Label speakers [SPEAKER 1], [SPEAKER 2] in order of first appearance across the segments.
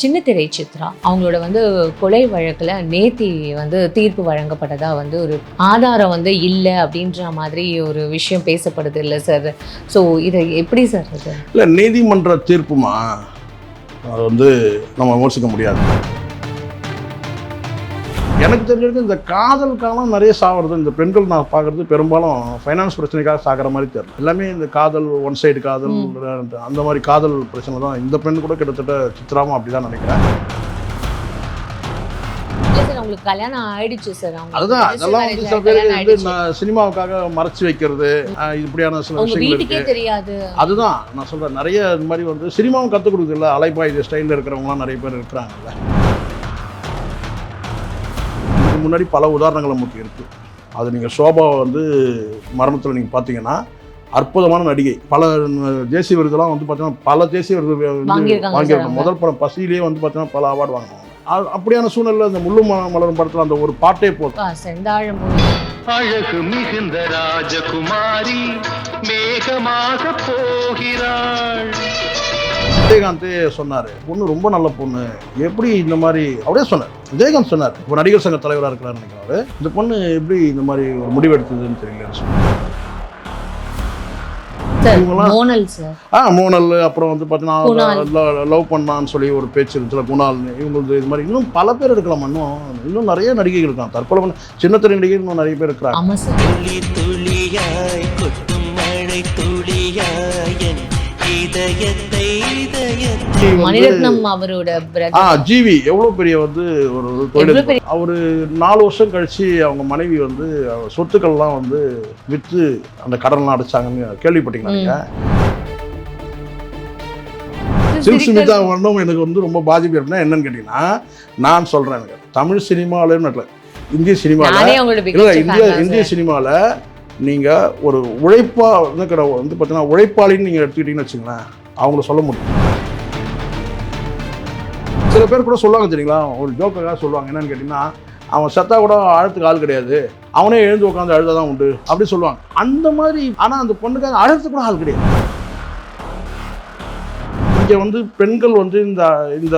[SPEAKER 1] சின்னத்திரை சித்ரா அவங்களோட கொலை வழக்குல நேத்தி தீர்ப்பு வழங்கப்பட்டதா ஒரு ஆதாரம் இல்லை அப்படின்ற மாதிரி ஒரு விஷயம் பேசப்படுது இல்லை சார். ஸோ இதை எப்படி சார் அது?
[SPEAKER 2] இல்லை, நீதிமன்ற தீர்ப்புமா அது நம்ம விமர்சிக்க முடியாது. எனக்கு தெரிஞ்சிருக்கு இந்த காதலுக்காக நிறைய சாகிறது இந்த பெண்கள் நான் பார்க்குறது பெரும்பாலும் ஃபைனான்ஸ் பிரச்சனைக்காக சாகிற மாதிரி தெரியல. எல்லாமே இந்த காதல், ஒன் சைடு காதல், அந்த மாதிரி காதல் பிரச்சனை தான். இந்த பெண் கூட கிட்டத்தட்ட சித்ராவும் அப்படி தான் நினைக்கிறேன்.
[SPEAKER 1] உங்களுக்கு கல்யாணம் ஆயிடுச்சு சார்.
[SPEAKER 2] அதுதான் அதெல்லாம் சில பேர் நான் சினிமாவுக்காக மறைச்சு வைக்கிறது, இப்படியான சில விஷயங்கள்
[SPEAKER 1] தெரியாது.
[SPEAKER 2] அதுதான் நான் சொல்கிறேன். நிறைய இந்த மாதிரி சினிமாவும் கற்றுக் கொடுக்குது இல்லை, அலைபாய் ஸ்டைலில் இருக்கிறவங்களாம் நிறைய பேர் இருக்கிறாங்கல்ல. முன்னாடி பல உதாரணங்கள் நமக்கு இருக்குது. அது நீங்கள் ஷோபாவை மரணத்தில் நீங்கள் பார்த்தீங்கன்னா அற்புதமான நடிகை. பல தேசிய விருதுலாம் பார்த்தீங்கன்னா பல தேசிய விருது வாங்கியிருக்காங்க. முதல் படம் பசியிலேயே பார்த்தீங்கன்னா பல அவார்டு வாங்குவாங்க. அப்படியான சூழ்நிலை இந்த முள்ளு மலரும் படத்தில் அந்த ஒரு பாட்டே போதும்.
[SPEAKER 3] அழகு மிகுந்த ராஜகுமாரி மேகமாக போகிறாள்.
[SPEAKER 2] விஜயகாந்தே சொன்னார், பொண்ணு ரொம்ப நல்ல பொண்ணு, எப்படி இந்த மாதிரி அப்படியே சொன்னார். விஜயகாந்த் சொன்னார், இப்போ நடிகர் சங்க தலைவராக இருக்கிறார் நினைக்கிறாரு, இந்த பொண்ணு எப்படி இந்த மாதிரி ஒரு முடிவு எடுத்ததுன்னு தெரியலன்னு சொன்னார். மோனல் அப்புறம் பார்த்தீங்கன்னா லவ் பண்ணான்னு சொல்லி ஒரு பேச்சு இருந்துச்சுல, குணால், இவங்களுக்கு இது மாதிரி இன்னும் பல பேர் இருக்கலாம். இன்னும் நிறைய நடிகைகள் இருக்காங்க, தற்கொலை பண்ண சின்னத்திரை நடிகைகள் இன்னும் நிறைய பேர் இருக்கிறாங்க. ஜிவி எவ்வளவு பெரிய ஒரு தொழில். அவரு 4 வருஷம் கழிச்சு அவங்க மனைவி சொத்துக்கள்லாம் விற்று அந்த கடன்லாம் அடைச்சாங்கன்னு கேள்விப்பட்டீங்களா? சிவசுமிதா வர்ணம் எனக்கு ரொம்ப பாதிப்பு அப்படின்னா என்னன்னு கேட்டீங்கன்னா, நான் சொல்றேன், எனக்கு தமிழ் சினிமாவில், இந்திய சினிமாவில், இந்திய சினிமாவில் நீங்கள் ஒரு உழைப்பா பார்த்தீங்கன்னா உழைப்பாளின்னு நீங்கள் எடுத்துக்கிட்டீங்கன்னு வச்சுங்களேன், அவங்கள சொல்ல முடியும். சில பேர் கூட சொல்லுவாங்க தெரியுங்களா, ஒரு ஜோக்காக சொல்லுவாங்க, என்னன்னு கேட்டிங்கன்னா, அவன் செத்தா கூட அழத்துக்கு ஆள் கிடையாது, அவனே எழுந்து உட்காந்து அழுதான் உண்டு அப்படி சொல்லுவாங்க. அந்த மாதிரி. ஆனால் அந்த பொண்ணுக்காக அழுறதுக்கு கூட ஆள் கிடையாது. இங்கே பெண்கள் இந்த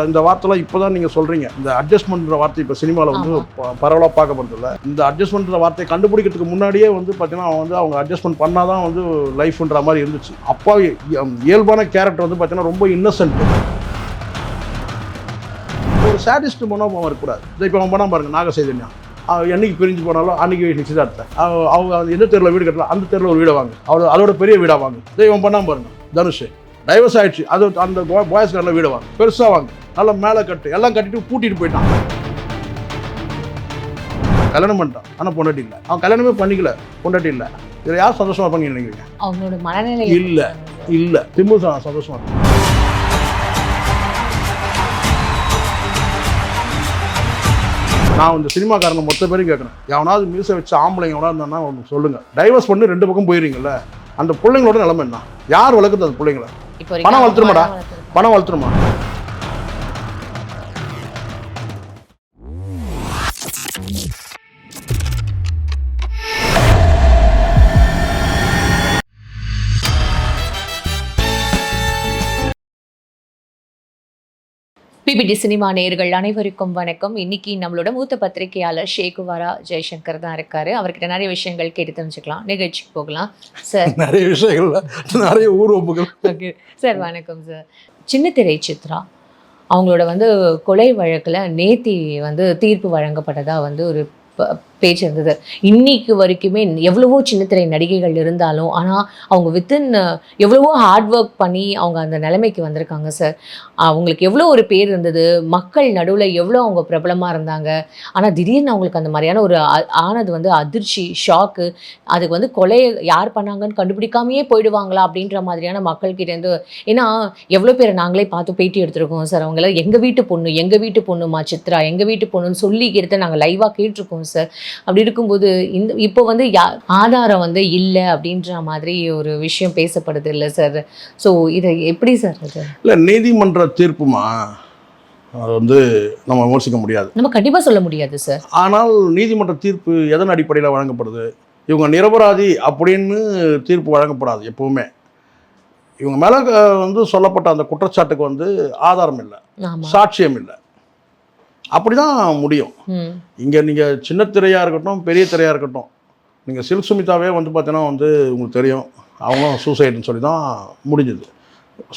[SPEAKER 2] இந்த வார்த்தைலாம் இப்போ தான் நீங்கள் சொல்கிறீங்க. இந்த அட்ஜஸ்ட்மெண்ட்ன்ற வார்த்தை இப்போ சினிமாவில் பரவலாக பார்க்கப்படுறதில்ல. இந்த அட்ஜஸ்ட்மெண்ட்ன்ற வார்த்தையை கண்டுபிடிக்கிறதுக்கு முன்னாடியே பார்த்தீங்கன்னா அவங்க அட்ஜஸ்ட்மெண்ட் பண்ணால் தான் லைஃப்ன்ற மாதிரி இருந்துச்சு. அப்பா இயல்பான கேரக்டர் பார்த்தீங்கன்னா ரொம்ப இன்னசென்ட், ஒரு சாடிஸ்ட் மனோபாவம் இருக்கக்கூடாது. இப்போ அவன் பண்ணால் பாருங்கள், நாகசைதன்யா என்னைக்கு பிரிஞ்சு போனாலும் அன்றைக்கி நிச்சயதார்த்தம், அவங்க எந்த தெருவில் வீடு கட்டலாம் அந்த தெருவில் ஒரு வீடை வாங்க, அதோட பெரிய வீடாக வாங்க. இவன் பண்ணாமல் பாருங்கள், தனுஷ் டைவர்ஸ் ஆயிடுச்சு, அது அந்த பாய்ஸ் காரில் வீடு வாங்க, பெருசாக வாங்க, நல்லா மேலே கட்டு, எல்லாம் கட்டிட்டு பூட்டிட்டு போயிட்டான். கல்யாணம் பண்ணிட்டான், ஆனால் பொண்டாட்டி இல்லை. அவன் கல்யாணமே பண்ணிக்கல, பொண்டாட்டி இல்லை. இதில் யார் சந்தோஷமா பண்ணி நினைக்கிறீங்க?
[SPEAKER 1] அவங்களோட மனநிலை
[SPEAKER 2] இல்லை இல்லை திம்பு சந்தோஷமா இருக்கு. நான் இந்த சினிமாக்காரங்க மொத்த பேரும் கேட்குறேன், எவனாவது மீசை வச்சு ஆம்பளைங்க எவனா இருந்தான்னா சொல்லுங்க. டைவர்ஸ் பண்ணி 2 பக்கம் போயிருங்கல்ல, அந்த பிள்ளைங்களோட நிலைமை என்ன? யார் வளர்க்குறது அந்த பிள்ளைங்களை? பணம் வளர்த்துருமாடா, பணம் வளர்த்துருமா?
[SPEAKER 1] பிபிடி சினிமா நேயர்கள் அனைவருக்கும் வணக்கம். இன்னைக்கு நம்மளோட மூத்த பத்திரிகையாளர் ஷேகுவாரா ஜெய்சங்கர் தான் இருக்காரு. அவர்கிட்ட நிறைய விஷயங்கள் கேட்டு தெரிஞ்சுக்கலாம். நிகழ்ச்சிக்கு போகலாம் சார்.
[SPEAKER 2] நிறைய விஷயங்கள், நிறைய ஊர்வம்புகள்.
[SPEAKER 1] ஓகே சார், வணக்கம் சார். சின்னத்திரை சித்ரா அவங்களோட கொலை வழக்குல நேத்தி தீர்ப்பு வழங்கப்பட்டதா ஒரு பேச்சு இருந்தது. இன்னைக்கு வரைக்குமே எவ்வளவோ சின்னத்திரை நடிகைகள் இருந்தாலும் ஆனால் அவங்க வித்தின் எவ்வளவோ ஹார்ட் ஒர்க் பண்ணி அவங்க அந்த நிலைமைக்கு வந்திருக்காங்க சார். அவங்களுக்கு எவ்வளோ ஒரு பேர் இருந்தது, மக்கள் நடுவில் எவ்வளோ அவங்க பிரபலமாக இருந்தாங்க. ஆனால் திடீர்னு அவங்களுக்கு அந்த மாதிரியான ஒரு ஆனது அதிர்ச்சி, ஷாக்கு. அதுக்கு கொலை யார் பண்ணாங்கன்னு கண்டுபிடிக்காமையே போயிடுவாங்களா அப்படின்ற மாதிரியான மக்கள்கிட்டேருந்து. ஏன்னா எவ்வளோ பேரை நாங்களே பார்த்து பேட்டி எடுத்துருக்கோம் சார். அவங்கள எங்கள் வீட்டு பொண்ணுமா சித்ரா, எங்கள் வீட்டு பொண்ணுன்னு சொல்லிக்கிறத நாங்கள் லைவாக கேட்டிருக்கோம் சார். அப்படி இருக்கும்போது இப்போ ஆதாரம் இல்லை அப்படின்ற மாதிரி ஒரு விஷயம் பேசப்படுது இல்லை சார். ஸோ இதை எப்படி சார் அது?
[SPEAKER 2] இல்லை, நீதிமன்ற தீர்ப்புமா அது நம்ம விமர்சிக்க முடியாது,
[SPEAKER 1] நம்ம கண்டிப்பாக சொல்ல முடியாது சார்.
[SPEAKER 2] ஆனால் நீதிமன்ற தீர்ப்பு எதன் அடிப்படையில் வழங்கப்படுது? இவங்க நிரபராதி அப்படின்னு தீர்ப்பு வழங்கப்படாது எப்பவுமே. இவங்க மேலே வந்து சொல்லப்பட்ட அந்த குற்றச்சாட்டுக்கு வந்து ஆதாரம் இல்லை,
[SPEAKER 1] ஆமா.
[SPEAKER 2] சாட்சியம் இல்லை. அப்படி தான் முடியும். இங்கே நீங்கள் சின்ன திரையாக இருக்கட்டும், பெரிய திரையாக இருக்கட்டும், நீங்கள் சில்க் சுமிதாவே வந்து பார்த்தீங்கன்னா வந்து உங்களுக்கு தெரியும், அவங்களும் சூசைடுன்னு சொல்லி தான் முடிஞ்சுது.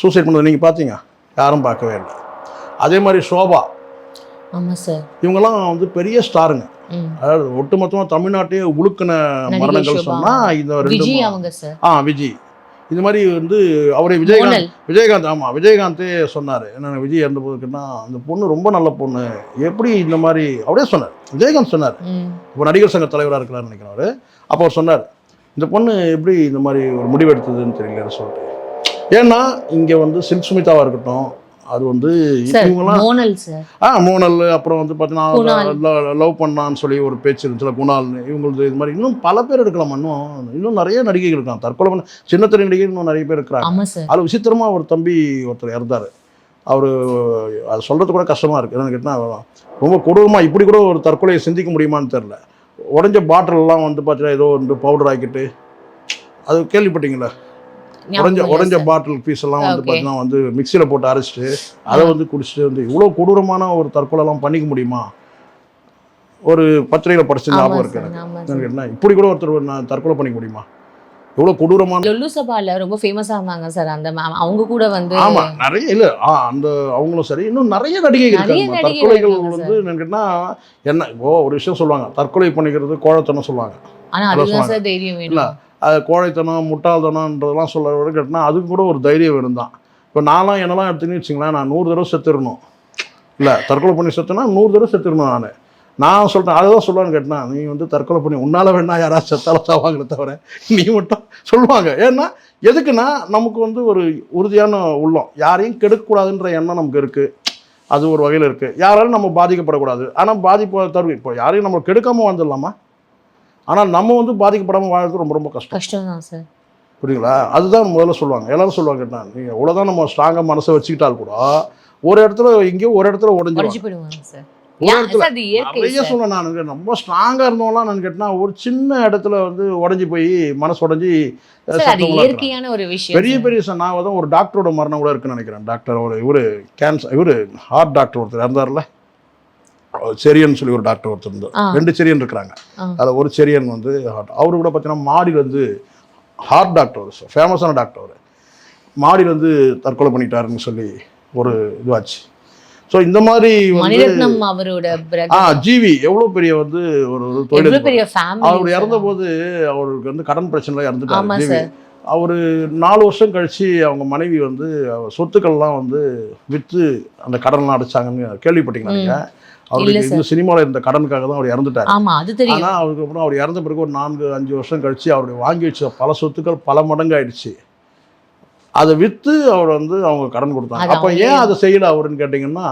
[SPEAKER 2] சூசைட் பண்ணது நீங்கள் பார்த்தீங்க? யாரும் பார்க்கவே இல்லை. அதே மாதிரி ஷோபா,
[SPEAKER 1] ஆமாம் சார்,
[SPEAKER 2] இவங்கெல்லாம் வந்து பெரிய ஸ்டாருங்க. அதாவது ஒட்டுமொத்தமாக தமிழ்நாட்டையே உழுக்கின மரணங்கள் சொன்னால் இந்த
[SPEAKER 1] விஜய்
[SPEAKER 2] 2
[SPEAKER 1] அவங்க சார்.
[SPEAKER 2] விஜய். இது மாதிரி வந்து அவரே விஜயகாந்த் ஆமாம், விஜயகாந்தே சொன்னார். என்னென்ன விஜய் இறந்த போதுக்குன்னா, அந்த பொண்ணு ரொம்ப நல்ல பொண்ணு, எப்படி இந்த மாதிரி அப்படியே சொன்னார். விஜயகாந்த் சொன்னார். இப்போ நடிகர் சங்க தலைவராக இருக்கலாம்னு நினைக்கிறவர். அப்போ அவர் சொன்னார், இந்த பொண்ணு எப்படி இந்த மாதிரி ஒரு முடிவு எடுத்ததுன்னு தெரியலன்னு சொல்லிட்டு. ஏன்னா இங்கே வந்து சில்க் சுமிதாவாக இருக்கட்டும், அது வந்து இவங்கெல்லாம் மோனல், அப்புறம் வந்து பார்த்தீங்கன்னா லவ் பண்ணான்னு சொல்லி ஒரு பேச்சு இருந்துச்சுல, குணால்னு, இவங்களுக்கு இது மாதிரி இன்னும் பல பேர் இருக்கலாம். இன்னும் நிறைய நடிகைகள் இருக்காங்க. தற்கொலை பண்ண சின்ன திரை நடிகைகள் இன்னும் நிறைய பேர் இருக்கிறாங்க. அது விசித்திரமாக ஒரு தம்பி ஒருத்தர் இறந்தார். அவர் அது சொல்கிறது கூட கஷ்டமாக இருக்குது. என்னன்னு கேட்டால், ரொம்ப கொடூரமாக இப்படி கூட ஒரு தற்கொலையை சிந்திக்க முடியுமான்னு தெரில. உடஞ்ச பாட்டிலெலாம் வந்து பார்த்தீங்கன்னா ஏதோ வந்து பவுடர் ஆக்கிட்டு, அது கேள்விப்பட்டீங்களா? உடஞ்ச பாட்டில் பீஸ் எல்லாம் வந்து பார்த்தீங்கன்னா வந்து மிக்சியில் போட்டு அரைச்சிட்டு அதை வந்து குடிச்சிட்டு வந்து இவ்வளோ கொடூரமான ஒரு தற்கொலைலாம் பண்ணிக்க முடியுமா? ஒரு பத்திரிகையில் படிச்சு ஞாபகம் இருக்கு. இப்படி கூட ஒருத்தர் நான் தற்கொலை பண்ணிக்க முடியுமா? எவ்வளோ கொடூரமான.
[SPEAKER 1] லொல்லு சபால ரொம்ப ஃபேமஸாக இருந்தாங்க சார் அந்த மேம். அவங்க கூட வந்து
[SPEAKER 2] ஆமாம் நிறைய இல்லை அந்த அவங்களும் சரி, இன்னும் நிறைய நடிகைகள் இருக்காங்க. தற்கொலைகள் வந்து என்னன்னா என்ன இப்போ ஒரு விஷயம் சொல்லுவாங்க, தற்கொலை பண்ணிக்கிறது கோழத்தனம் சொல்லுவாங்க.
[SPEAKER 1] ஆனால் அதுதான் சார் தைரியம் வேணும்.
[SPEAKER 2] அது கோழைத்தனம் முட்டாள்தனம்ன்றதெல்லாம் சொல்ல விட கேட்டால் அதுக்கு கூட ஒரு தைரியம் வேணும் தான். இப்போ நான்லாம் என்னெல்லாம் எடுத்துன்னு வச்சிங்களேன், நான் 100 தடவை செத்துடணும் இல்லை, தற்கொலை பண்ணி செத்துனா 100 தடவை செத்துடணும். நான் சொல்கிறேன், அதுதான் சொல்லுவான்னு கேட்டேன்னா, நீ வந்து தற்கொலை பண்ணி உன்னால் வேணா யாராவது செத்தாலும் சாவாங்களே தவிர நீ மட்டும் சொல்லுவாங்க. ஏன்னா எதுக்குன்னா நமக்கு வந்து ஒரு உறுதியான உள்ளம், யாரையும் கெடுக்கக்கூடாதுன்ற எண்ணம் நமக்கு இருக்குது. அது ஒரு வகையில் இருக்குது. யாராலும் நம்ம பாதிக்கப்படக்கூடாது. ஆனால் பாதிப்பு தருவி இப்போ யாரையும் நம்ம கெடுக்காமல் வந்துடலாமா? ஆனால் நம்ம வந்து பாதிக்கப்படாமல் வாழ்றது ரொம்ப ரொம்ப கஷ்டம்
[SPEAKER 1] தான் சார்.
[SPEAKER 2] புரியுங்களா? அதுதான் முதல்ல சொல்லுவாங்க. எல்லாரும் சொல்லுவாங்க கேட்டா, நீங்கள் எவ்வளோதான் நம்ம ஸ்ட்ராங்காக மனசை வச்சுக்கிட்டால் கூட ஒரு இடத்துல எங்கேயோ ஒரு இடத்துல உடஞ்சி போயிடுவாங்க சார். நிறைய சொன்னேன் நான், ரொம்ப ஸ்ட்ராங்காக இருந்தவங்களாம் நான் கேட்டேன்னா ஒரு சின்ன இடத்துல வந்து உடஞ்சி போய் மனசு உடஞ்சி
[SPEAKER 1] இயற்கையான ஒரு விஷயம்.
[SPEAKER 2] பெரிய பெரிய நான் தான் ஒரு டாக்டரோட மரணம் கூட இருக்குன்னு நினைக்கிறேன். டாக்டர் இவர் கேன்சர், இவர் ஹார்ட் டாக்டர் ஒருத்தர் இறந்தார்ல, செரியன் சொல்லி ஒரு டாக்டர் ஒருத்தர் இருந்தார். 2 செரியன் இருக்கிறாங்க. அதில் ஒரு செரியன் வந்து அவரு கூட பார்த்தீங்கன்னா மாடியில் வந்து ஹார்ட் டாக்டர், ஃபேமஸான டாக்டர், அவர் மாடியில் வந்து தற்கொலை பண்ணிட்டாருன்னு சொல்லி ஒரு இதுவாச்சு. ஸோ இந்த மாதிரி ஜிவி எவ்வளோ பெரிய வந்து ஒரு தொழில், அவர் இறந்த போது அவருக்கு வந்து கடன் பிரச்சனைலாம் இறந்துட்டாரு ஜிவி. அவர் 4 வருஷம் கழிச்சு அவங்க மனைவி வந்து சொத்துக்கள்லாம் வந்து விற்று அந்த கடன்லாம் அடைச்சாங்கன்னு கேள்விப்பட்டீங்களா? அவருக்கு இந்த சினிமாவில் இருந்த கடனுக்காக தான் அவர் இறந்துட்டார். ஆனால் அவருக்கு அப்புறம் அவர் இறந்த பிறகு ஒரு 4-5 வருஷம் கழிச்சு அவருடைய வாங்கி வச்ச பல சொத்துக்கள் பல மடங்கு ஆயிடுச்சு. அதை விற்று அவர் வந்து அவங்க கடன் கொடுத்தாங்க. அப்போ ஏன் அதை செய்யலை அவருன்னு கேட்டிங்கன்னா,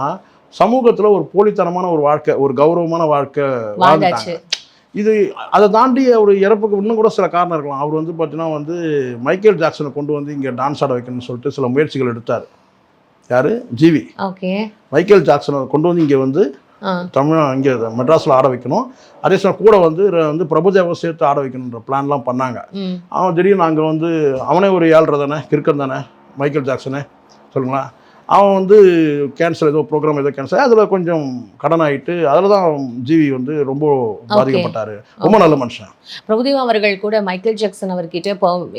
[SPEAKER 2] சமூகத்தில் ஒரு போலித்தனமான ஒரு வாழ்க்கை, ஒரு கௌரவமான வாழ்க்கை வாழ்ந்துட்டாங்க. இது அதை தாண்டி அவர் இறப்புக்கு இன்னும் கூட சில காரணம் இருக்கலாம். அவர் வந்து பார்த்தீங்கன்னா வந்து மைக்கேல் ஜாக்சனை கொண்டு வந்து இங்கே டான்ஸ் ஆட வைக்கணும்னு சொல்லிட்டு சில முயற்சிகள் எடுத்தார். யார்? ஜிவி. மைக்கேல் ஜாக்சனை கொண்டு வந்து இங்கே வந்து இங்கே மெட்ராஸில் ஆட வைக்கணும். அதே சமயம் கூட வந்து பிரபுதேவை சேர்த்து ஆட வைக்கணுன்ற பிளான்லாம் பண்ணாங்க. அவன் திடீர்னு அங்கே வந்து அவனே ஒரு ஏழ்ரை தானே, கிறுக்கன் தானே மைக்கேல் ஜாக்சனே, சொல்லுங்களேன். அவன் வந்து கேன்சல், ஏதோ ப்ரோக்ராம் ஏதோ கேன்சல், அதில் கொஞ்சம் கடன் ஆகிட்டு அதில் தான் ஜிவி வந்து ரொம்ப பாதிக்கப்பட்டார். ரொம்ப நல்ல மனுஷன்.
[SPEAKER 1] பிரபுதேவா அவர்கள் கூட மைக்கேல் ஜாக்சன் அவர்கிட்ட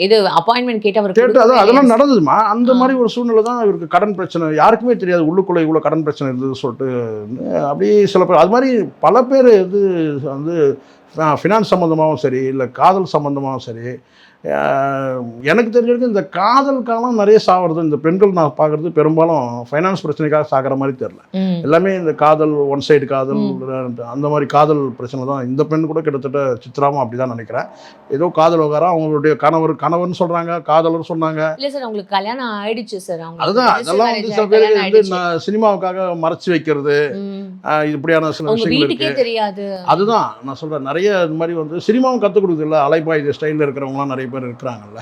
[SPEAKER 1] இது அப்பாயின்மெண்ட் கேட்டு
[SPEAKER 2] அதெல்லாம் நடந்ததுமா. அந்த மாதிரி ஒரு சூழ்நிலை தான் இவருக்கு கடன் பிரச்சனை, யாருக்குமே தெரியாது உள்ளுக்குள்ளே இவ்வளோ கடன் பிரச்சனை இருந்தது சொல்லிட்டு. அப்படியே சில பேர் அது மாதிரி பல பேர் இது வந்து ஃபினான்ஸ் சம்மந்தமாகவும் சரி, இல்லை காதல் சம்மந்தமாகவும் சரி, எனக்கு தெரிஞ்ச வரைக்கும் இந்த காதல் காலம் நிறைய சாகிறது இந்த பெண்கள் நான் பார்க்குறது பெரும்பாலும் ஃபைனான்ஸ் பிரச்சனைக்காக சாகிற மாதிரி தெரியல. எல்லாமே இந்த காதல், ஒன் சைடு காதல், அந்த மாதிரி காதல் பிரச்சனை தான். இந்த பெண் கூட கிட்டத்தட்ட சித்ராவும் அப்படி தான் நினைக்கிறேன். ஏதோ காதல் விவகாரம், அவங்களுடைய கணவர்னு சொல்கிறாங்க, காதலர் சொன்னாங்க.
[SPEAKER 1] இல்லை சார், அவங்களுக்கு கல்யாணம் ஆயிடுச்சு சார்.
[SPEAKER 2] அதுதான் அதெல்லாம் வந்து சில பேர் வந்து சினிமாவுக்காக மறைச்சி வைக்கிறது, இப்படியான சில விஷயங்கள்
[SPEAKER 1] தெரியாது.
[SPEAKER 2] அதுதான் நான் சொல்கிறேன். நிறைய இது மாதிரி வந்து சினிமாவும் கற்றுக் கொடுக்குது இல்லை, அலைபாய் ஸ்டைலில் இருக்கிறவங்களாம் நிறைய பேர் இருக்கிறாங்கல்ல.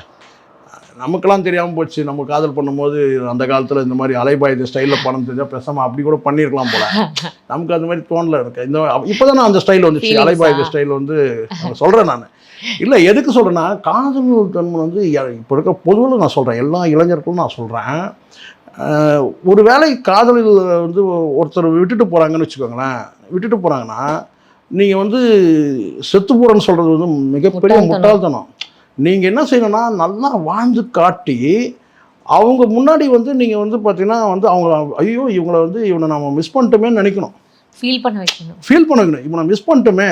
[SPEAKER 2] நமக்கெல்லாம் தெரியாமல் போச்சு. நம்ம காதல் பண்ணும்போது அந்த காலத்தில் இந்த மாதிரி அலைபாயுத ஸ்டைலில் பணம் தெரிஞ்சால் பேசாமல் அப்படி கூட பண்ணியிருக்கலாம் போல. நமக்கு அந்த மாதிரி தோணல இருக்கு. இந்த இப்போ தான் அந்த ஸ்டைல் வந்துச்சு, அலைபாயுத ஸ்டைல் வந்து சொல்கிறேன் நான். இல்லை எதுக்கு சொல்கிறேன்னா, காதல் தன்மை வந்து இப்போ இருக்க பொதுவில் நான் சொல்கிறேன், எல்லா இளைஞர்களும் நான் சொல்கிறேன். ஒரு வேளை காதலில் வந்து ஒருத்தர் விட்டுட்டு போகிறாங்கன்னு வச்சுக்கோங்களேன், விட்டுட்டு போகிறாங்கன்னா நீங்கள் வந்து செத்து போகிறேன்னு சொல்கிறது வந்து மிகப்பெரிய முட்டாள்தனம். நீங்கள் என்ன செய்யணும்னா, நல்லா வாழ்ந்து காட்டி அவங்க முன்னாடி வந்து நீங்கள் வந்து பார்த்தீங்கன்னா வந்து அவங்க ஐயோ இவங்களை வந்து இவனை நம்ம மிஸ் பண்ணிட்டோமேன்னு நினைக்கணும்,
[SPEAKER 1] ஃபீல் பண்ண வைக்கணும்.
[SPEAKER 2] இவனை மிஸ் பண்ணிட்டோமே,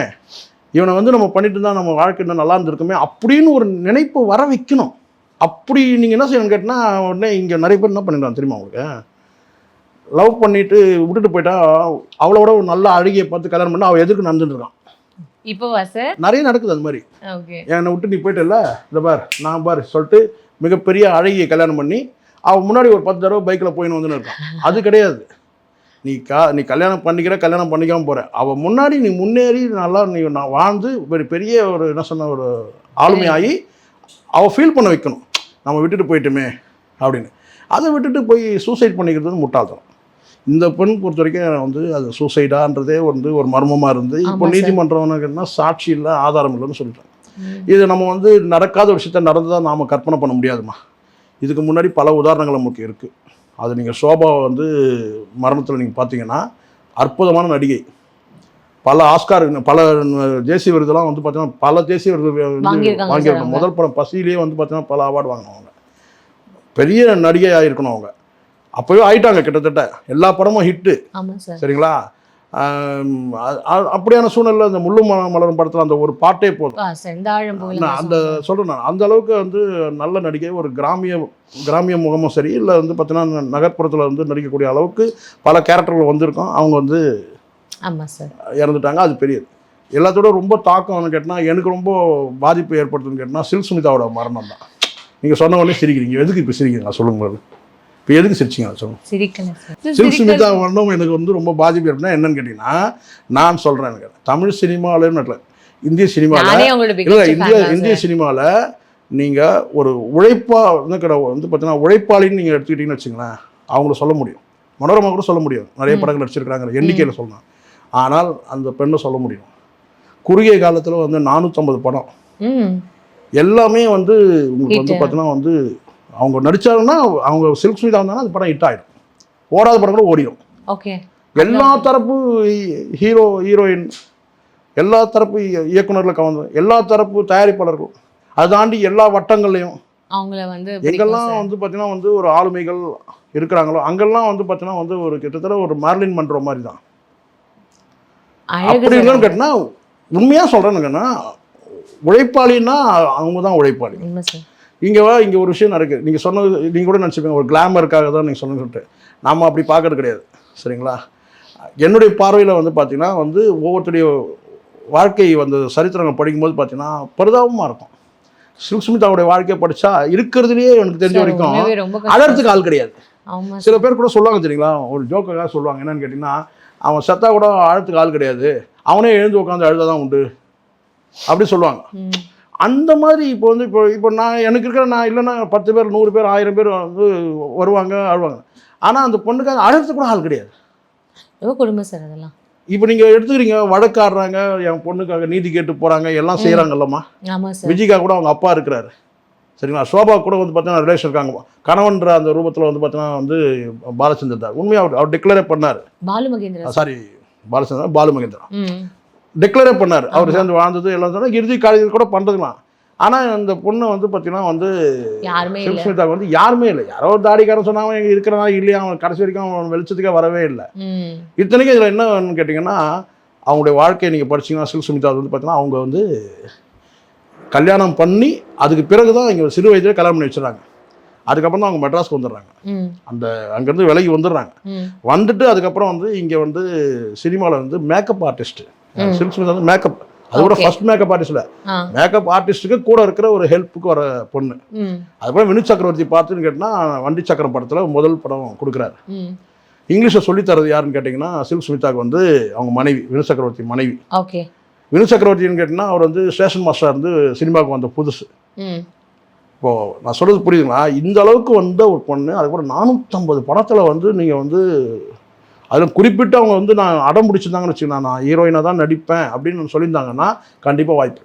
[SPEAKER 2] இவனை வந்து நம்ம பண்ணிட்டு இருந்தால் நம்ம வாழ்க்கை இன்னும் நல்லா இருந்திருக்குமே அப்படின்னு ஒரு நினைப்பு வர வைக்கணும். அப்படி நீங்கள் என்ன செய்யணும்னு கேட்டால், உடனே இங்கே நிறைய பேர் என்ன பண்ணிடுறாங்க தெரியுமா உங்களுக்கு, லவ் பண்ணிட்டு விட்டுட்டு போயிட்டா அவளோட ஒரு நல்ல அழகியை பார்த்து கல்யாணம் பண்ணி அவள் எதுக்கு நடந்துட்டு இருக்கான்.
[SPEAKER 1] இப்போவா சார்?
[SPEAKER 2] நிறைய நடக்குது அது மாதிரி.
[SPEAKER 1] ஓகே,
[SPEAKER 2] என்னை விட்டு நீ போயிட்டல, இந்த பார் நான் பார் சொல்லிட்டு மிகப்பெரிய அழகியை கல்யாணம் பண்ணி அவள் முன்னாடி ஒரு 10 தடவை பைக்கில் போயின்னு வந்துன்னு இருக்கான். அது கிடையாது. நீ கல்யாணம் பண்ணிக்காமல் போகிற, அவள் முன்னாடி நீ முன்னேறி நல்லா நான் வாழ்ந்து பெரிய ஒரு என்ன சொன்ன ஒரு ஆளுமையாகி அவள் ஃபீல் பண்ண வைக்கணும், நம்ம விட்டுட்டு போயிட்டுமே அப்படின்னு. அதை விட்டுட்டு போய் சூசைட் பண்ணிக்கிறது முட்டாள்தனம். இந்த பெண் பொறுத்த வரைக்கும் வந்து அது சூசைடான்றதே வந்து ஒரு மர்மமாக இருந்து இப்போ நீதிமன்றம்னா சாட்சி இல்லை ஆதாரம் இல்லைன்னு சொல்லிட்டாங்க. இது நம்ம வந்து நடக்காத ஒரு விஷயத்த நடந்ததாக நாம் கற்பனை பண்ண முடியாதுமா. இதுக்கு முன்னாடி பல உதாரணங்கள் நமக்கு இருக்குது. அது நீங்கள் சோபாவை வந்து மரணத்தில் நீங்கள் பார்த்தீங்கன்னா அற்புதமான நடிகை, பல ஆஸ்கார் பல தேசிய விருதெல்லாம் வந்து பார்த்தீங்கன்னா பல தேசிய விருது வாங்கியிருக்காங்க. முதல் படம் பசியிலேயே வந்து பார்த்தீங்கன்னா பல அவார்டு வாங்கினவங்க, பெரிய நடிகையாக இருக்கணும் அவங்க. அப்போவே ஆயிட்டாங்க, கிட்டத்தட்ட எல்லா படமும் ஹிட்டு. சரிங்களா? அப்படியான சூழ்நிலை இந்த முள்ளும் மலரும் படத்தில் அந்த ஒரு பாட்டே போதும். அந்த சொல்கிறேன் நான், அந்த அளவுக்கு வந்து நல்ல நடிகை. ஒரு கிராமிய முகமும் சரி, இல்லை வந்து பார்த்தீங்கன்னா நகர்ப்புறத்தில் வந்து நடிக்கக்கூடிய அளவுக்கு பல கேரக்டர்கள் வந்திருக்கோம். அவங்க வந்து இறந்துட்டாங்க. அது பெரியது. எல்லாத்தோட ரொம்ப தாக்கம்னு கேட்டால், எனக்கு ரொம்ப பாதிப்பு ஏற்படுத்துன்னு கேட்டால் சில்க் சுமிதாவோட மரணம் தான். நீங்கள் சொன்ன உடனே சிரிக்கிறீங்க, எதுக்கு இப்போ சிரிக்கிறீங்க சொல்லுங்க. இப்போ எதுக்கு சிரிச்சிங்க சொல்லுங்கள். சில்க் சுமிதா மரணம் எனக்கு வந்து ரொம்ப பாதிப்பு ஏற்படுனா என்னன்னு கேட்டிங்கன்னா, நான் சொல்கிறேன், தமிழ் சினிமாவில் இந்திய சினிமாவில் இல்லை, இந்திய சினிமாவில் நீங்கள் ஒரு வந்து பார்த்தீங்கன்னா உழைப்பாளின்னு நீங்கள் எடுத்துக்கிட்டீங்கன்னு வச்சுங்களேன், அவங்கள சொல்ல முடியும். மனோரமா கூட சொல்ல முடியும், நிறைய படங்கள் நடிச்சிருக்கிறாங்க எண்ணிக்கையில் சொல்லலாம். ஆனால் அந்த பெண்ணை சொல்ல முடியும். குறுகிய காலத்தில் வந்து 450 படம் எல்லாமே வந்து உங்களுக்கு வந்து பார்த்தீங்கன்னா வந்து அவங்க நடித்தாங்கன்னா, அவங்க சில்க் சுமிதா இருந்தாங்கன்னா அந்த படம் ஹிட் ஆகிடும். ஓடாத படம் கூட ஓடிடும்.
[SPEAKER 1] ஓகே,
[SPEAKER 2] எல்லா தரப்பு ஹீரோயின், எல்லா தரப்பு இயக்குநர்கள் கவர்ந்து, எல்லா தரப்பு தயாரிப்பாளர்கள், அதை தாண்டி எல்லா வட்டங்கள்லையும் அவங்கள வந்து எங்கெல்லாம் வந்து பார்த்தீங்கன்னா வந்து ஒரு ஆளுமைகள் இருக்கிறாங்களோ அங்கெல்லாம் வந்து பார்த்தீங்கன்னா வந்து ஒரு கிட்டத்தட்ட ஒரு மார்லின் மன்றோ மாதிரி தான். அப்படி இல்லைன்னு கேட்டினா, உண்மையாக சொல்கிறேன்னு, உழைப்பாளின்னா அவங்க தான் உழைப்பாளி. இங்கே ஒரு விஷயம் நடக்குது, நீங்கள் சொன்னது நீங்கள் கூட நினச்சிப்பீங்க ஒரு கிளாமருக்காக தான் நீங்கள் சொல்லிட்டு, நாம் அப்படி பார்க்கறது கிடையாது. சரிங்களா? என்னுடைய பார்வையில் வந்து பார்த்திங்கன்னா வந்து ஒவ்வொருத்தருடைய வாழ்க்கை வந்து சரித்திரங்கள் படிக்கும்போது பார்த்திங்கன்னா பரிதாபமாக இருக்கும். சில்க் சுமிதாவுடைய வாழ்க்கையை படித்தா இருக்கிறதுலேயே எனக்கு தெரிஞ்ச வரைக்கும் அழறதுக்கு ஆள் கிடையாது. சில பேர் கூட சொல்லுவாங்க தெரியுங்களா, ஒரு ஜோக்காக சொல்லுவாங்க, என்னன்னு கேட்டிங்கன்னா, அவன் செத்தா கூட அழறதுக்கு ஆள் கிடையாது, அவனே எழுந்து உட்காந்து அழுதான் உண்டு அப்படி சொல்லுவாங்க. அந்த மாதிரி இப்போ நான் எனக்கு இருக்கிற நான் இல்லைன்னா 10 பேர் 100 பேர் 1000 பேர் வந்து வருவாங்க அழுவாங்க. ஆனால் அந்த பொண்ணுக்காக அழுறது கூட ஆள் கிடையாது.
[SPEAKER 1] குடும்பம் சார் அதெல்லாம்.
[SPEAKER 2] இப்போ நீங்கள் எடுத்துக்கிறீங்க, வழக்காடுறாங்க, என் பொண்ணுக்காக நீதி கேட்டு போகிறாங்க, எல்லாம் செய்கிறாங்கல்லம்மா. விஜய்கா கூட அவங்க அப்பா இருக்கிறாரு. சரிங்களா? சோபா கூட வந்து பார்த்தீங்கன்னா ரிலேஷன் இருக்காங்க. கணவன்ற அந்த ரூபத்தில் வந்து பார்த்தீங்கன்னா வந்து பாலச்சந்தர் தான் உண்மையாக அவர் டிக்ளரே பண்ணார். பாலு மகேந்திரா டிக்ளரே பண்ணார். அவர் சேர்ந்து வாழ்ந்தது எல்லாம் சொன்னால் இறுதி காலேஜில் கூட பண்ணுறதுலாம். ஆனால் இந்த பொண்ணு வந்து பார்த்தீங்கன்னா வந்து சில்க் சுமிதாவுக்கு வந்து யாருமே இல்லை. யாரோ ஒரு தாடிக்காரன் சொன்னாங்க எங்கே இருக்கிறனா இல்லையா, அவன் கடைசி வரைக்கும் அவன் வெளிச்சத்துக்கே வரவே இல்லை. இத்தனைக்கும் இதில் என்னன்னு கேட்டிங்கன்னா, அவங்களுடைய வாழ்க்கையை நீங்கள் படிச்சிங்கன்னா சில்க் சுமிதா வந்து பார்த்தீங்கன்னா அவங்க வந்து கல்யாணம் பண்ணி அதுக்கு பிறகு தான் இங்கே சிறு வயதிலே கல்யாணம் பண்ணி வச்சுறாங்க. அதுக்கப்புறம் தான் அவங்க மெட்ராஸ்க்கு வந்துடுறாங்க. அந்த அங்கேருந்து விலகி வந்துடுறாங்க. வந்துட்டு அதுக்கப்புறம் வந்து இங்கே வந்து சினிமாவில் வந்து மேக்கப் ஆர்டிஸ்ட்டு சில்க் சுமிதா வந்து மேக்கப், அது கூட ஃபர்ஸ்ட் மேக்கப் ஆர்டிஸ்ட்ல மேக்கப் ஆர்டிஸ்ட்டுக்கு கூட இருக்கிற ஒரு ஹெல்ப்புக்கு வர பொண்ணு. அதுக்கப்புறம் வினு சக்கரவர்த்தி பார்த்துன்னு கேட்டால் வண்டி சக்கரம் படத்தில் முதல் படம் கொடுக்குறாரு. இங்கிலீஷை சொல்லித்தரது யாருன்னு கேட்டிங்கன்னா சில்க் சுமிதாவுக்கு வந்து அவங்க மனைவி, வினு சக்கரவர்த்தி மனைவி. வினு சக்கரவர்த்தின்னு கேட்டிங்கன்னா அவர் வந்து ஸ்டேஷன் மாஸ்டராக இருந்து சினிமாவுக்கு வந்த புதுசு. இப்போது நான் சொல்கிறது புரியுதுங்களா? இந்த அளவுக்கு வந்த ஒரு பொண்ணு, அதுக்கப்புறம் 450 படத்தில் வந்து நீங்கள் வந்து அதில் குறிப்பிட்டு அவங்க வந்து நான் அடம் பிடிச்சிருந்தாங்கன்னு வச்சுக்கோங்க, நான் ஹீரோயினாக தான் நடிப்பேன் அப்படின்னு சொல்லியிருந்தாங்கன்னா கண்டிப்பாக வாய்ப்பு.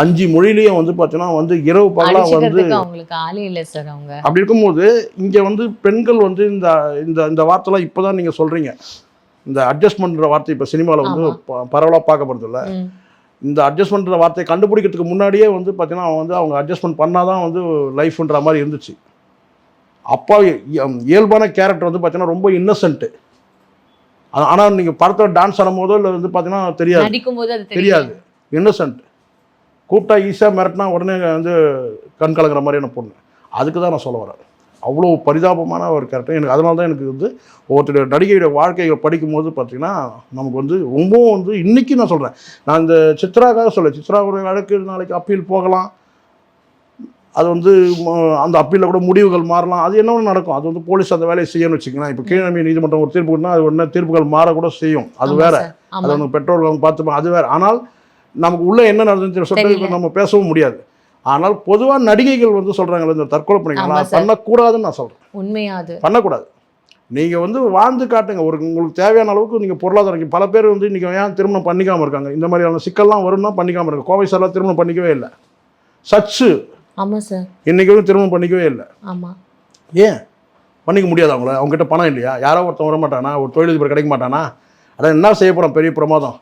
[SPEAKER 2] 5 மொழியிலையும் வந்து பார்த்தீங்கன்னா வந்து இரவு பகலாக வந்து
[SPEAKER 1] அடிச்சுக்கிறதுக்கு அவங்களுக்கு ஆளே இல்லை சார். அவங்க
[SPEAKER 2] அப்படி இருக்கும்போது இங்கே வந்து பெண்கள் வந்து இந்த இந்த இந்த வார்த்தைலாம் இப்போ தான் நீங்கள் சொல்கிறீங்க. இந்த அட்ஜஸ்ட்மெண்ட்ன்ற வார்த்தை இப்போ சினிமாவில் வந்து பரவலாக பார்க்கப்படுது இல்லை. இந்த அட்ஜஸ்ட்மெண்ட்ன்ற வார்த்தையை கண்டுபிடிக்கிறதுக்கு முன்னாடியே வந்து பார்த்தீங்கன்னா அவங்க அட்ஜஸ்ட்மெண்ட் பண்ணால் தான் வந்து லைஃப்ன்ற மாதிரி இருந்துச்சு. அப்பா இயல்பான கேரக்டர் வந்து பார்த்தீங்கன்னா ரொம்ப இன்னசென்ட்டு. ஆனால் நீங்கள் படத்தில் டான்ஸ் ஆடும்போதோ இல்லை வந்து பார்த்தீங்கன்னா தெரியாது,
[SPEAKER 1] நடிக்கும்போது அது
[SPEAKER 2] தெரியாது, இன்னசென்ட். கூப்பிட்டா ஈஸியாக மிரட்டினா உடனே வந்து கண் கலங்குற மாதிரியான பொண்ணு. அதுக்கு தான் நான் சொல்ல வரேன். அவ்வளோ பரிதாபமான ஒரு கேரக்டர். எனக்கு அதனால தான் எனக்கு வந்து ஒருத்தருடைய நடிகையுடைய வாழ்க்கையை படிக்கும்போது பார்த்தீங்கன்னா நமக்கு வந்து ரொம்பவும் வந்து இன்றைக்கி நான் சொல்கிறேன், நான் இந்த சித்ராக்காக சொல்ல, சித்ராவுடைய வழக்கு நாளைக்கு அப்பீல் போகலாம். அது வந்து அந்த அப்பீலில் கூட முடிவுகள் மாறலாம். அது என்ன நடக்கும், அது வந்து போலீஸ் அந்த வேலையை செய்யணும்னு வச்சுக்கலாம். இப்போ கீழமை நீதிமன்றம் ஒரு தீர்ப்பு கொடுத்தா அது ஒன்று தீர்ப்புகள் மாறக்கூட செய்யும். அது வேற, அது வந்து பெற்றோர்கள் பார்த்துப்போம், அது வேற. ஆனால் நமக்கு உள்ள என்ன நடந்துச்சுன்னு சொல்லிட்டு நம்ம பேசவும் முடியாது. ஆனால் பொதுவாக நடிகைகள் வந்து சொல்கிறாங்களே இந்த தற்கொலை பண்ணிக்கலாம் பண்ணக்கூடாதுன்னு நான் சொல்கிறேன்.
[SPEAKER 1] உண்மையாது
[SPEAKER 2] பண்ணக்கூடாது. நீங்கள் வந்து வாழ்ந்து காட்டுங்க. உங்களுக்கு தேவையான அளவுக்கு நீங்கள் பொருளாதாரம். பல பேர் வந்து இன்றைக்கி ஏன் திருமணம் பண்ணிக்காமல் இருக்காங்க, இந்த மாதிரியான சிக்கல்லாம் வரும்னா பண்ணிக்காமல் இருக்காங்க. கோவை சார்லாம் திருமணம் பண்ணிக்கவே இல்லை. சச்சு
[SPEAKER 1] ஆமாம் சார்,
[SPEAKER 2] இன்றைக்கி வந்து திருமணம் பண்ணிக்கவே இல்லை.
[SPEAKER 1] ஆமாம்,
[SPEAKER 2] ஏன் பண்ணிக்க முடியாது? அவங்ககிட்ட பணம் இல்லையா? யாரோ ஒருத்தன் வர மாட்டானா? ஒரு தொழிலதிபர் கிடைக்க மாட்டானா? அதான் என்ன செய்ய போகிறோம், பெரிய பிரமாதம்.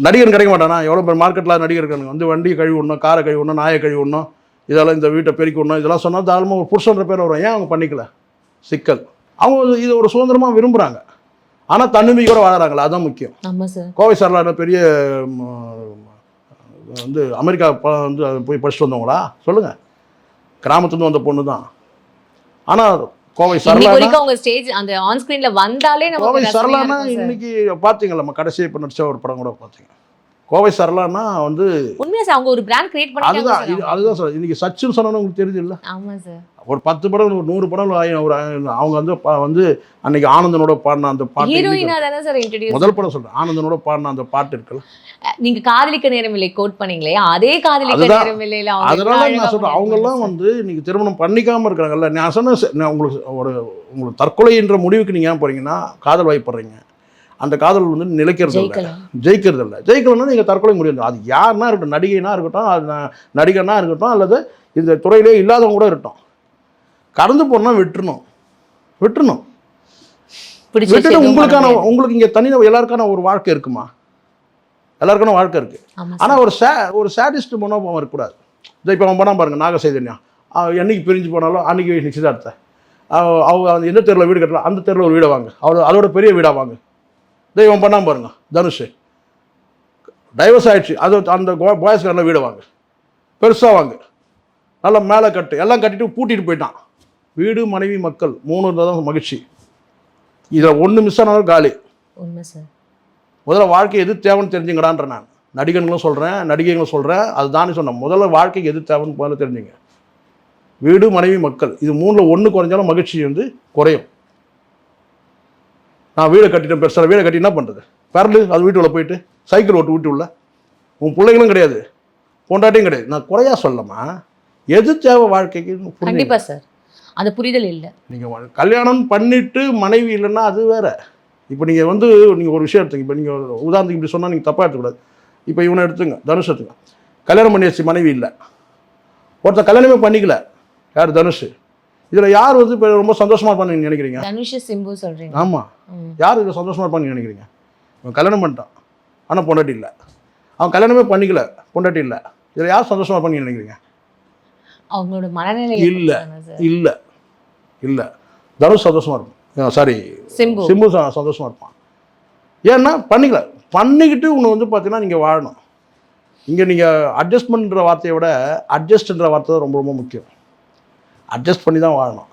[SPEAKER 2] நடிகர் கிடைக்க மாட்டானா? எவ்வளோ பேர் மார்க்கெட்டில் நடிகர் இருக்காங்க. வந்து வண்டியை கழுவி விடணும், காரை கழுவி விடணும், நாயை கழுவி விடணும், இதெல்லாம் இந்த வீட்டை பெருக்கி விடணும், இதெல்லாம் சொன்னால் தாராளமாக ஒரு புருஷன்ற பேர் வரும். ஏன் அவங்க பண்ணிக்கல? சிக்கல். அவங்க இதை ஒரு சுதந்திரமாக விரும்புகிறாங்க. ஆனால் தன்னம்பிக்கையோடு வாழறாங்களா, அதுதான் முக்கியம்.
[SPEAKER 1] ஆமாம் சார்.
[SPEAKER 2] கோவை சார்லாம் பெரிய வந்து அமெரிக்கா வந்து போய் படிச்சுட்டு வந்தவங்களா சொல்லுங்கள்? கிராமத்துலேருந்து வந்த பொண்ணு தான். ஆனால் கோவை சரளானா
[SPEAKER 1] அவங்க ஸ்டேஜ் அந்த ஆன் ஸ்கிரீன்ல வந்தாலே
[SPEAKER 2] கோவை சரளானா இன்னைக்கு பார்த்தீங்களா? நம்ம கடைசியாக இப்போ நடிச்ச ஒரு படம் கூட பார்த்தீங்க. கோவை சரளானா வந்து
[SPEAKER 1] உண்மையா சார் அவங்க ஒரு பிராண்ட் கிரியேட் பண்ணிட்டாங்க.
[SPEAKER 2] அதுதான் சார். இன்னைக்கு சச்சுன்னு சொன்னா உங்களுக்கு தெரியுது இல்லை?
[SPEAKER 1] ஆமாம் சார்.
[SPEAKER 2] ஒரு 10 படம் ஒரு 100 படம் ஒரு அவங்க வந்து அன்னைக்கு ஆனந்தனோட பாடின அந்த பாட்டு,
[SPEAKER 1] ஹீரோயினா தானே சார் இன்ட்ரோடியூஸ்.
[SPEAKER 2] முதல் படம் சொல்றேன், ஆனந்தனோட பாடின அந்த பாட்டு இருக்குல்ல,
[SPEAKER 1] நீங்க காதலிக்க நேரமில்லை கோட் பண்ணீங்களே, அதே காதலிக்க நேரமில்லைல அவங்க.
[SPEAKER 2] அதனால நான் சொல்றேன், அவங்க எல்லாம் வந்து இன்னைக்கு திருமணம் பண்ணிக்காம இருக்காங்கல்ல. நான் சொன்ன உங்களுக்கு தற்கொலைன்ற முடிவுக்கு நீங்க ஏன் போறீங்கன்னா காதல் வாய்ப்படுறீங்க. அந்த காதல் வந்து நிலைக்கிறது இல்லை, ஜெயிக்கிறது இல்லை. ஜெயிக்கணும்னா நீங்கள் தற்கொலை முடியாது. அது யாருன்னா இருக்கட்டும், நடிகைனா இருக்கட்டும், அது நடிகனா இருக்கட்டும், அல்லது இந்த துறையிலே இல்லாதவங்க கூட இருக்கட்டும், கடந்து போனால் விட்டுணும். விட்டுட்டு உங்களுக்கு இங்கே தனி எல்லாருக்கான ஒரு வாழ்க்கை இருக்குமா? எல்லாருக்கான வாழ்க்கை இருக்கு. ஆனால் ஒரு சேடிஸ்ட் மனோபாவம் இருக்கக்கூடாது. இப்போ அவன் பண்ணால் பாருங்க, நாக சைதன்யா என்னைக்கு பிரிஞ்சு போனாலும் அன்னைக்கு நிச்சயதார்த்த அவங்க எந்த தெருவில் வீடு கட்டலாம், அந்த தெருவில் ஒரு வீடை வாங்க, அதோட பெரிய வீடாக வாங்க. தெய்வம் பண்ணாமல் பாருங்க, தனுஷ் டைவர்ஸ் ஆகிடுச்சு, அது அந்த பாய்ஸ் காரில் வீடை வாங்க, பெருசாக வாங்க, நல்லா மேலே கட்டு, எல்லாம் கட்டிட்டு பூட்டிட்டு போயிட்டான். வீடு மனைவி மக்கள் 3 இருந்தால் தான் மகிழ்ச்சி. இதில் ஒன்று மிஸ் ஆனாலும் காலி.
[SPEAKER 1] உண்மை சார்.
[SPEAKER 2] முதல்ல வாழ்க்கை எது தேவைன்னு தெரிஞ்சுங்கடான்ற நான் நடிகர்களும் சொல்கிறேன், நடிகைகளும் சொல்கிறேன். அதுதானே சொன்னேன், முதல்ல வாழ்க்கைக்கு எது தேவைன்னு முதல்ல தெரிஞ்சுங்க. வீடு மனைவி மக்கள் இது 3ல் 1 குறைஞ்சாலும் மகிழ்ச்சி வந்து குறையும். நான் வீடை கட்டிட்டேன், பெருசாக வீடை கட்டி என்ன பண்ணுறது? பரலு அது வீட்டுக்குள்ளே போயிட்டு சைக்கிள் ஓட்டு வீட்டு உள்ள உன் பிள்ளைகளும் கிடையாது, பொண்டாட்டியும் கிடையாது. நான் குறையா சொல்லமா, எது தேவை வாழ்க்கைக்கு?
[SPEAKER 1] கண்டிப்பாக சார், அந்த புரிதல் இல்லை.
[SPEAKER 2] நீங்கள் கல்யாணம் பண்ணிட்டு மனைவி இல்லைன்னா அது வேற. இப்போ நீங்கள் வந்து நீங்கள் ஒரு விஷயம் எடுத்துங்க. இப்போ நீங்கள் உதாரணத்துக்கு இப்படி சொன்னால் நீங்கள் தப்பாக எடுத்துக்கூடாது. இப்போ இவனை எடுத்துங்க, தனுஷ் எடுத்துங்க. கல்யாணம் பண்ணியாச்சு, மனைவி இல்லை. ஒருத்தர் கல்யாணமே பண்ணிக்கல, யார்? தனுஷ். இதில் யார் வந்து இப்போ ரொம்ப சந்தோஷமாக இருப்பான்னு நினைக்கிறீங்க?
[SPEAKER 1] தனுஷ் சிம்பு சொல்கிறீங்க.
[SPEAKER 2] ஆமாம், யார் இதில் சந்தோஷமாக இருப்பான்னு நினைக்கிறீங்க? அவன் கல்யாணம் பண்ணிட்டான், ஆனால் பொண்டாட்டி இல்லை. அவன் கல்யாணமே பண்ணிக்கல, பொண்டாட்டி இல்லை. இதில் யார் சந்தோஷமாக இருப்பான்னு நினைக்கிறீங்க?
[SPEAKER 1] அவங்களோட மனநிலை
[SPEAKER 2] இல்லை இல்லை இல்லை. தனுஷ் சந்தோஷமாக இருக்கும், சாரி சிம்பு சந்தோஷமாக இருப்பான். ஏன்னா பண்ணிக்கல. பண்ணிக்கிட்டு உன்னை வந்து பார்த்தீங்கன்னா நீங்கள் வாழணும். இங்கே நீங்கள் அட்ஜஸ்ட்மெண்ட்ன்ற வார்த்தையை விட அட்ஜஸ்ட்ன்ற வார்த்தை தான் ரொம்ப ரொம்ப முக்கியம். அட்ஜஸ்ட் பண்ணி தான் வாழணும்.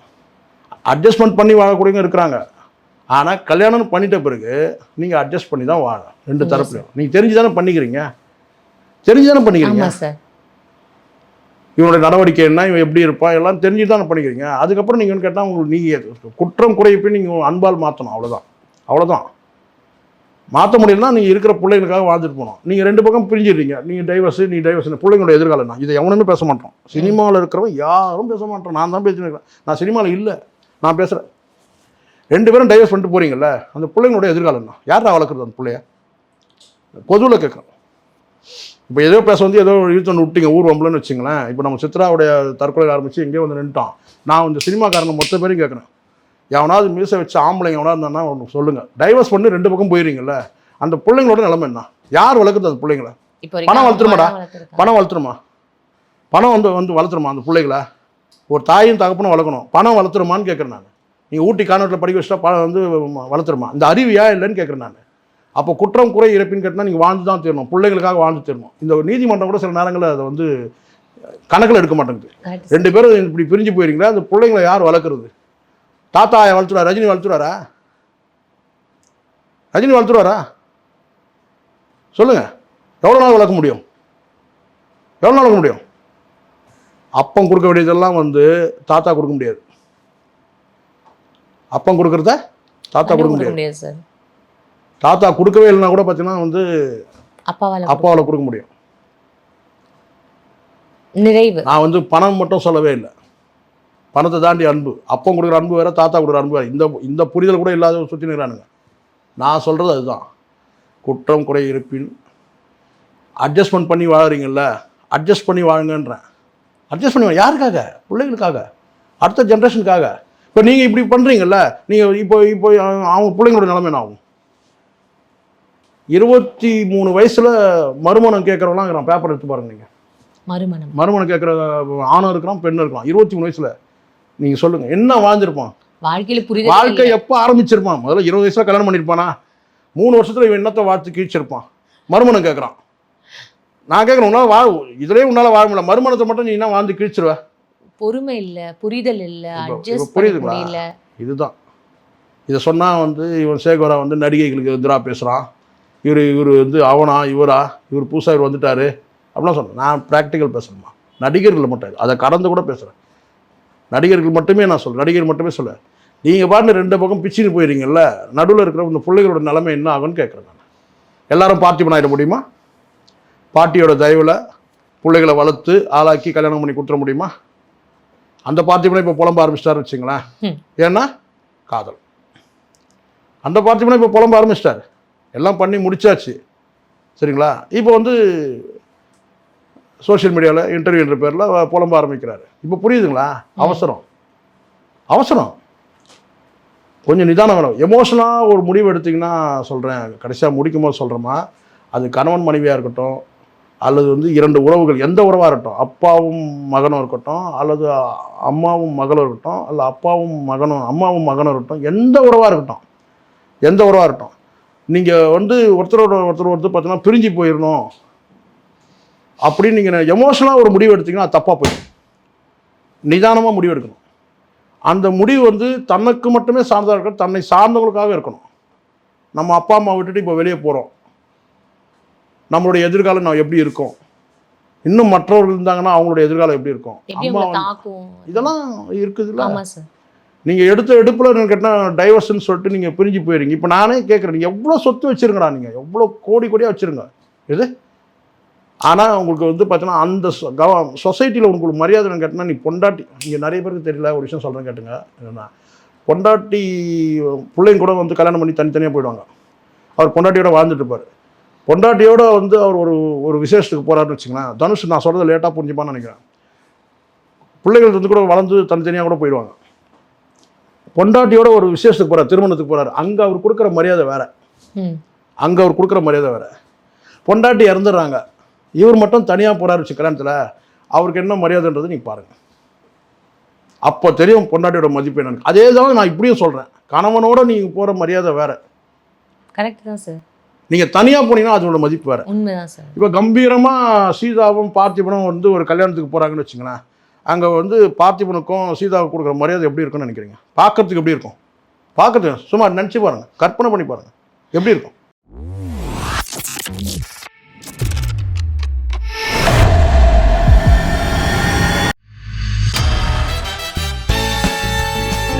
[SPEAKER 2] அட்ஜஸ்ட்மெண்ட் பண்ணி வாழக்கூடியவங்க இருக்கிறாங்க. ஆனால் கல்யாணம் பண்ணிட்ட பிறகு நீங்கள் அட்ஜஸ்ட் பண்ணி தான் வாழணும். 2 தரப்புலையும் நீங்கள் தெரிஞ்சு தானே பண்ணிக்கிறீங்க,
[SPEAKER 1] சார்.
[SPEAKER 2] இவனுடைய நடவடிக்கை என்ன, இவன் எப்படி இருப்பான், எல்லாம் தெரிஞ்சு தானே பண்ணிக்கிறீங்க. அதுக்கப்புறம் நீங்கள் கேட்டால் உங்களுக்கு நீங்கள் குற்றம் குறைப்பை நீங்கள் அன்பால் மாற்றணும். அவ்வளோதான். மாற்ற முடியலன்னா நீங்கள் இருக்கிற பிள்ளைங்களுக்காக வாழ்ந்துட்டு போகணும். நீங்கள் 2 பக்கம் பிரிஞ்சிடுறீங்க. நீங்கள் டைவர்ஸு நீ டைவர்ஸ், பிள்ளைங்களோட எதிர்காலம் தான். இதை எவனுமே பேச மாட்டோம். சினிமாவில் இருக்கிறவன் யாரும் பேச மாட்டோம். நான் தான் பேசிட்டு இருக்கேன். நான் சினிமாவில் இல்லை, நான் பேசுகிறேன். 2 பேரும் டைவர்ஸ் பண்ணிட்டு போகிறீங்கல்ல, அந்த பிள்ளைங்களோட எதிர்காலம் தான். யாரா வளர்க்குறது அந்த பிள்ளைய? பொதுவில் கேட்குறோம். இப்போ ஏதோ பேச வந்து ஏதோ இழுத்து விட்டீங்க ஊர் வம்பலன்னு வச்சுங்களேன். இப்போ நம்ம சித்ராவுடைய தற்கொலை ஆரம்பித்து எங்கேயோ வந்து நின்றுட்டோம். நான் இந்த சினிமாக்காரனை மொத்த பேரும் கேட்குறேன், எவனாவது மீசை வச்சு ஆம்பளைங்க எவனா இருந்தானா ஒன்று சொல்லுங்கள். டைவர்ஸ் பண்ணி 2 பக்கம் போயிடுறீங்கல்ல, அந்த பிள்ளைங்களோட நிலைமை என்ன? யார் வளர்க்குறது அந்த பிள்ளைங்களை? பணம் வளர்த்துருமாடா, பணம் வளர்த்துருமா? பணம் வந்து வளர்த்துருமா அந்த பிள்ளைகளை? ஒரு தாயும் தகப்பனும் வளர்க்கணும். பணம் வளர்த்துருமான்னு கேட்குறேன் நான். நீங்கள் ஊட்டி கான்வென்ட்டில் படிக்க வச்சுட்டா பணம் வந்து வளர்த்துருமா? இந்த அறிவியா இல்லைன்னு கேட்குறேன் நான். அப்போ குற்றம் குறை இறப்பின்னு கேட்டால் நீங்கள் வாழ்ந்து தான் தீரணும், பிள்ளைங்களுக்காக வாழ்ந்து தீரணும். இந்த நீதிமன்றம் கூட சில நேரங்களில் அதை வந்து கணக்கில் எடுக்க மாட்டேங்குது. 2 பேரும் இப்படி பிரிஞ்சு போயிருங்களா, அந்த பிள்ளைங்களை யார் வளர்க்குறது? தாத்தா வளர்த்துருவார், ரஜினி வளர்த்துருவாரா? ரஜினி வளர்த்துருவாரா? சொல்லுங்கள். எவ்வளோ நாள் வளர்க்க முடியும்? எவ்வளோ நாள் வளர்க்க முடியும்? அப்பம் கொடுக்க வேண்டியதெல்லாம் வந்து தாத்தா கொடுக்க முடியாது. அப்பம் கொடுக்குறத தாத்தா கொடுக்க முடியாது
[SPEAKER 1] சார்.
[SPEAKER 2] தாத்தா கொடுக்கவே இல்லைன்னா கூட பார்த்தீங்கன்னா வந்து அப்பாவால் கொடுக்க முடியும்.
[SPEAKER 1] நிறைவு. நான்
[SPEAKER 2] வந்து பணம் மட்டும் சொல்லவே இல்லை, பணத்தை தாண்டி அன்பு. அப்பம் கொடுக்குற அன்பு வேறு, தாத்தா கொடுக்குற அன்பு வேறு. இந்த புரிதல் கூட இல்லாத சுற்றி நிற்கிறானுங்க. நான் சொல்கிறது அதுதான். குற்றம் குறை இருப்பின் அட்ஜஸ்ட்மெண்ட் பண்ணி வாழறீங்கல்ல, அட்ஜஸ்ட் பண்ணி வாழுங்கன்றேன். அட்ஜஸ்ட் பண்ணி யாருக்காக? பிள்ளைங்களுக்காக, அடுத்த ஜென்ரேஷனுக்காக. இப்போ நீங்கள் இப்படி பண்ணுறீங்கல்ல, நீங்கள் இப்போ அவங்க பிள்ளைங்களோட நிலைமை என்ன ஆகும்? 23 வயசில் மறுமணம் கேட்குறவங்களாம் பேப்பர் எடுத்து பாருங்க. நீங்கள் மறுமணம் கேட்குற ஆணும் இருக்கிறான், பெண்ணும் இருக்கிறான். 23 வயசில் நீங்கள் சொல்லுங்கள், என்ன வாழ்ந்துருப்பான்? வாழ்க்கை எப்போ ஆரம்பிச்சிருப்பான்? முதல்ல 20 வயசில் கல்யாணம் பண்ணியிருப்பானா? 3 வருஷத்தில் இவன் என்னத்தை வாழ்த்து கீழ்ச்சிருப்பான்? மறுமணம் கேட்குறான். நான் கேட்குறேன், உன்னால் இதுலேயே உன்னால் வாழ முடியல, மறுமணத்தை மட்டும் நீ என்ன வாழ்ந்து கீழ்ச்சிருவ?
[SPEAKER 1] பொறுமை இல்லை, புரிதல் இல்லை,
[SPEAKER 2] புரியுதுங்களா? இதுதான். இதை சொன்னால் வந்து இவன் சேகரா வந்து நடிகைகளுக்கு எதிராக பேசுகிறான், இவர் வந்து அவனா இவரா, இவர் புதுசாக இவர் வந்துட்டார் அப்படிலாம் சொன்னேன். நான் ப்ராக்டிக்கல் பேசணுமா? நடிகர்கள் மட்டும் அதை கடந்து கூட பேசுகிறேன். நடிகர்கள் மட்டுமே நான் சொல்கிறேன், நடிகர் மட்டுமே சொல்ல. நீங்கள் பாட்டு 2 பக்கம் பிச்சுன்னு போயிடுறீங்கல்ல, நடுவில் இருக்கிற இந்த பிள்ளைகளோட நிலைமை என்ன ஆகுன்னு கேட்குறேன் நான். எல்லாரும் பார்ட்டி பண்ணாயிட முடியுமா? பார்ட்டியோட தயவில் பிள்ளைகளை வளர்த்து ஆளாக்கி கல்யாணம் பண்ணி கொடுத்துட முடியுமா? அந்த பார்ட்டி பண்ண இப்போ புலம்ப ஆரம்பிச்சிட்டாரு வச்சுங்களேன். ஏன்னா காதல். அந்த பார்ட்டி பண்ண இப்போ புலம்ப ஆரம்பிச்சிட்டார். எல்லாம் பண்ணி முடிச்சாச்சு, சரிங்களா? இப்போ வந்து சோஷியல் மீடியாவில் இன்டர்வியூன்ற பேரில் புலம்ப ஆரம்பிக்கிறாரு. இப்போ புரியுதுங்களா? அவசரம் கொஞ்சம் நிதானம் வேணும். எமோஷனலாக ஒரு முடிவு எடுத்திங்கன்னா சொல்கிறேன், கடைசியாக முடிக்கும் போது சொல்கிறோமா, அது கணவன் மனைவியாக இருக்கட்டும், அல்லது வந்து 2 உறவுகள் எந்த உறவாக இருக்கட்டும், அப்பாவும் மகனும் இருக்கட்டும், அல்லது அம்மாவும் மகளும் இருக்கட்டும், அல்ல அப்பாவும் மகனும் அம்மாவும் மகனும் இருக்கட்டும், எந்த உறவாக இருக்கட்டும், நீங்கள் வந்து ஒருத்தரோட ஒருத்தர் பார்த்தீங்கன்னா பிரிஞ்சு போயிடணும் அப்படின்னு நீங்கள் எமோஷனலாக ஒரு முடிவு எடுத்திங்கன்னா அது தப்பாக போயிடும். நிதானமாக முடிவு எடுக்கணும். அந்த முடிவு வந்து தனக்கு மட்டுமே சார்ந்ததாக இருக்கணும், தன்னை சார்ந்தவங்களுக்காக இருக்கணும். நம்ம அப்பா அம்மா விட்டுட்டு இப்போ வெளியே போகிறோம், நம்மளுடைய எதிர்காலம் நான் எப்படி இருக்கும், இன்னும் மற்றவர்கள் இருந்தாங்கன்னா அவங்களுடைய எதிர்காலம் எப்படி இருக்கும், அம்மா இதெல்லாம் இருக்குதுல்ல. நீங்கள் எடுப்பில் கேட்டால் டைவர்ஸ்ன்னு சொல்லிட்டு நீங்கள் பிரிஞ்சு போயிடுங்க. இப்போ நானே கேட்குறேன், நீங்கள் எவ்வளோ சொத்து வச்சுருங்கடா, நீங்கள் எவ்வளோ கோடியாக வச்சுருங்க இது. ஆனால் உங்களுக்கு வந்து பார்த்தீங்கன்னா அந்த சொசைட்டியில் உங்களுக்கு மரியாதை கேட்டால் நீ பொண்டாட்டி, இங்கே நிறைய பேருக்கு தெரியல ஒரு விஷயம் சொல்கிறேன் கேட்டுங்க. என்னென்னா பொண்டாட்டி பிள்ளைங்க கூட வந்து கல்யாணம் பண்ணி தனித்தனியாக போயிடுவாங்க. அவர் பொண்டாட்டியோட வாழ்ந்துட்டு இருப்பார். பொண்டாட்டியோட வந்து அவர் ஒரு விசேஷத்துக்கு போகிறாருன்னு வச்சுங்களேன். தனுஷ் நான் சொல்கிறது லேட்டாக புரிஞ்சுப்பான்னு நினைக்கிறேன். பிள்ளைகள் வந்து கூட வளர்ந்து தனித்தனியாக கூட போயிடுவாங்க. பொண்டாட்டியோட ஒரு விசேஷத்துக்கு போகிறார், திருமணத்துக்கு போகிறார். அங்கே அவர் கொடுக்குற மரியாதை வேறு. பொண்டாட்டி இறந்துடுறாங்க, இவர் மட்டும் தனியாக போகிறாரு வச்சு கல்யாணத்தில், அவருக்கு என்ன மரியாதைன்றது நீங்கள் பாருங்கள். அப்போ தெரியும் பொண்டாட்டியோட மதிப்பு என்னன்னு. அதே தான் நான் இப்படியும் சொல்கிறேன், கணவனோட நீங்கள் போகிற மரியாதை வேறு.
[SPEAKER 1] கரெக்ட் தான் சார்.
[SPEAKER 2] நீங்கள் தனியாக போனீங்கன்னா அதோட மதிப்பு வேறு.
[SPEAKER 1] உண்மைதான் சார். இப்போ
[SPEAKER 2] கம்பீரமாக சீதாவும் பார்த்திபனும் வந்து ஒரு கல்யாணத்துக்கு போகிறாங்கன்னு வச்சுங்களேன். அங்கே வந்து பார்த்திபனுக்கும் சீதாவுக்கு கொடுக்குற மரியாதை எப்படி இருக்குன்னு நினைக்கிறீங்க? பார்க்கறதுக்கு எப்படி இருக்கும்? பார்க்கறதுக்கு சும்மா நினச்சி பாருங்கள், கற்பனை பண்ணி பாருங்கள், எப்படி இருக்கும்?